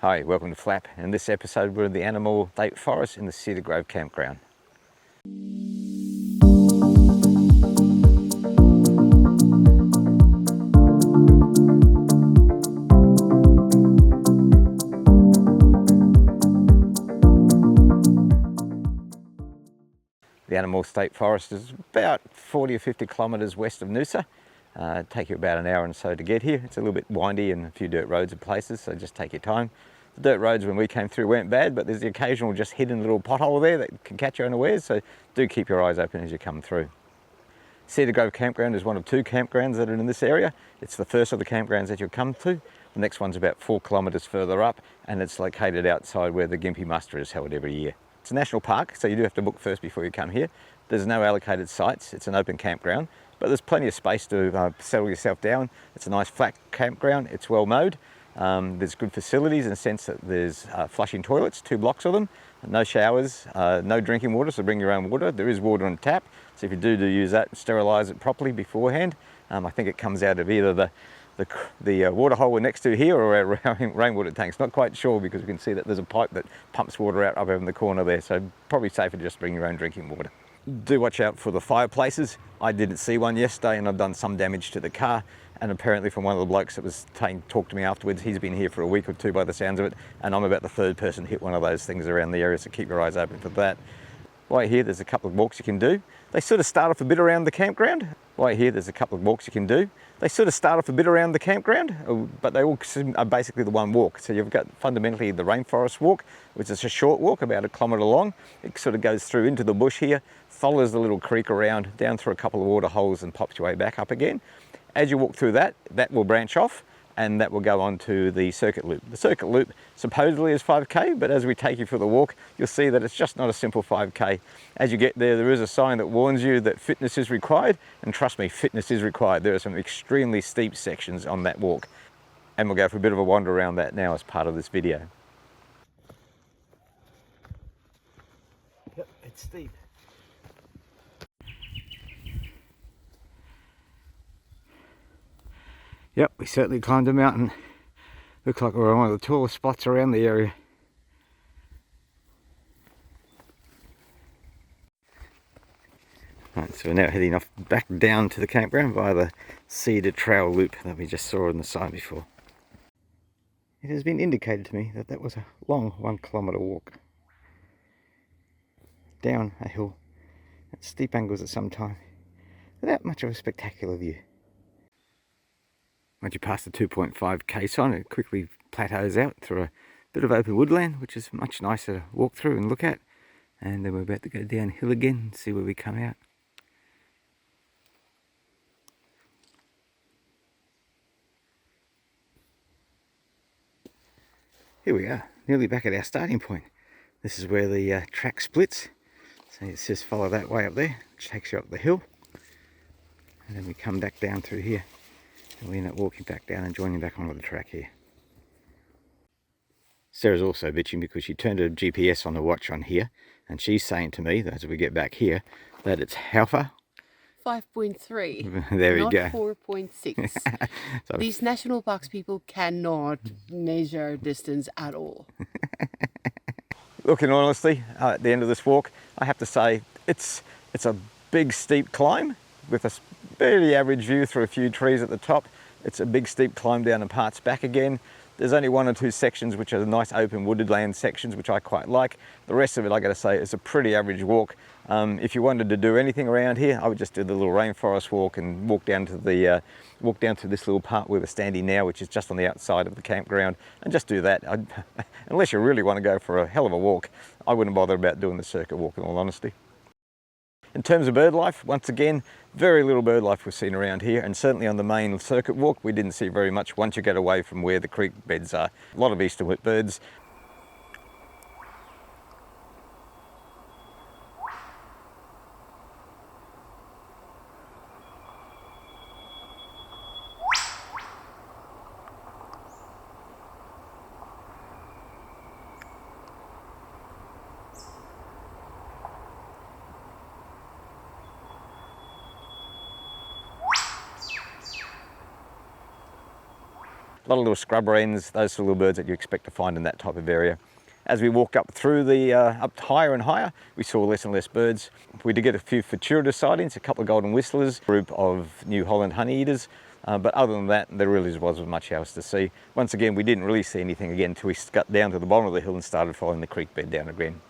Hi, welcome to Flap. In this episode we're in the Anamoor State Forest in the Cedar Campground. The Amamoor State Forest is about 40 or 50 kilometres west of Noosa. It'll take you about an hour and so to get here. It's a little bit windy and a few dirt roads in places, so just take your time. The dirt roads when we came through weren't bad, but there's the occasional just hidden little pothole there that can catch you unawares, so do keep your eyes open as you come through. Cedar Campground is one of two campgrounds that are in this area. It's the first of the campgrounds that you'll come to. The next one's about 4 kilometres further up, and it's located outside where the Gympie muster is held every year. It's a national park, so you do have to book first before you come here. There's no allocated sites, it's an open campground, but there's plenty of space to settle yourself down. It's a nice flat campground, it's well mowed. There's good facilities in the sense that there's flushing toilets, 2 blocks of them, no showers, no drinking water, so bring your own water. There is water on tap, so if you do use that, sterilise it properly beforehand. I think it comes out of either the water hole we're next to here or our rainwater tanks. Not quite sure because you can see that there's a pipe that pumps water out up over in the corner there, so probably safer to just bring your own drinking water. Do watch out for the fireplaces. I didn't see one yesterday and I've done some damage to the car, and apparently from one of the blokes that was talked to me afterwards, he's been here for a week or two by the sounds of it, and I'm about the third person to hit one of those things around the area, so keep your eyes open for that. Right here there's a couple of walks you can do. They sort of start off a bit around the campground. Right here there's a couple of walks you can do. They sort of start off a bit around the campground, but they all are basically the one walk. So you've got fundamentally the rainforest walk, which is a short walk, about 1 kilometre long. It sort of goes through into the bush here, follows the little creek around, down through a couple of water holes and pops your way back up again. As you walk through that, that will branch off and that will go on to the circuit loop. The circuit loop supposedly is 5k, but as we take you for the walk, you'll see that it's just not a simple 5k. As you get there, there is a sign that warns you that fitness is required, and trust me, fitness is required. There are some extremely steep sections on that walk, and we'll go for a bit of a wander around that now as part of this video. Yep, it's steep. Yep, we certainly climbed a mountain. Looks like we're on one of the tallest spots around the area. Right, so we're now heading off back down to the campground via the Cedar trail loop that we just saw on the side before. It has been indicated to me that that was a long 1 kilometre walk down a hill at steep angles at some time, without much of a spectacular view. Once you pass the 2.5k sign, it quickly plateaus out through a bit of open woodland, which is much nicer to walk through and look at. And then we're about to go downhill again and see where we come out. Here we are, nearly back at our starting point. This is where the track splits. So it says follow that way up there, which takes you up the hill. And then we come back down through here. And we end up walking back down and joining back onto the track here. Sarah's also bitching because she turned her GPS on the watch on here, and she's saying to me, as we get back here, that it's how far? 5.3. There we go. Not 4.6. So these national parks people cannot measure distance at all. Look, in honesty, at the end of this walk, I have to say it's a big steep climb with a fairly average view through a few trees at the top. It's a big steep climb down and parts back again. There's only 1 or 2 sections which are nice open wooded land sections, which I quite like. The rest of it, I got to say, is a pretty average walk. If you wanted to do anything around here, I would just do the little rainforest walk and walk down to this little part where we're standing now, which is just on the outside of the campground, and just do that. Unless you really want to go for a hell of a walk, I wouldn't bother about doing the circuit walk, in all honesty. In terms of bird life, once again, very little bird life was seen around here, and certainly on the main circuit walk we didn't see very much once you get away from where the creek beds are. A lot of eastern whitbirds. A lot of little scrub wrens, those sort of little birds that you expect to find in that type of area. As we walked up through the, up higher and higher, we saw less and less birds. We did get a few fortuitous sightings, a couple of golden whistlers, a group of New Holland honeyeaters, but other than that, there really wasn't much else to see. Once again, we didn't really see anything again until we got down to the bottom of the hill and started following the creek bed down again.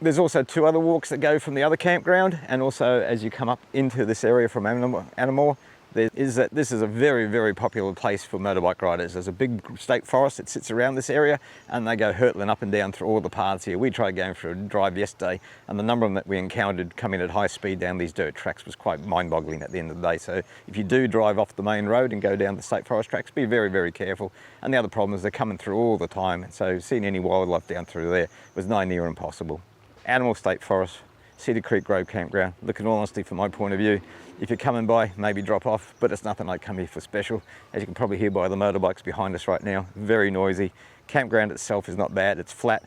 There's also two other walks that go from the other campground, and also as you come up into this area from Anamoor, this is a very, very popular place for motorbike riders. There's a big state forest that sits around this area, and they go hurtling up and down through all the paths here. We tried going for a drive yesterday, and the number of them that we encountered coming at high speed down these dirt tracks was quite mind-boggling at the end of the day. So if you do drive off the main road and go down the state forest tracks, be very, very careful. And the other problem is they're coming through all the time, so seeing any wildlife down through there was nigh near impossible. Anamoor State Forest, Cedar Creek Grove Campground. Look, in all honesty, from my point of view, if you're coming by, maybe drop off, but it's nothing like coming here for special. As you can probably hear by the motorbikes behind us right now, very noisy. Campground itself is not bad, it's flat,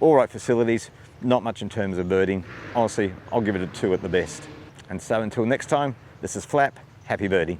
all right facilities, not much in terms of birding. Honestly, I'll give it a 2 at the best. And so until next time, this is Flap, happy birding.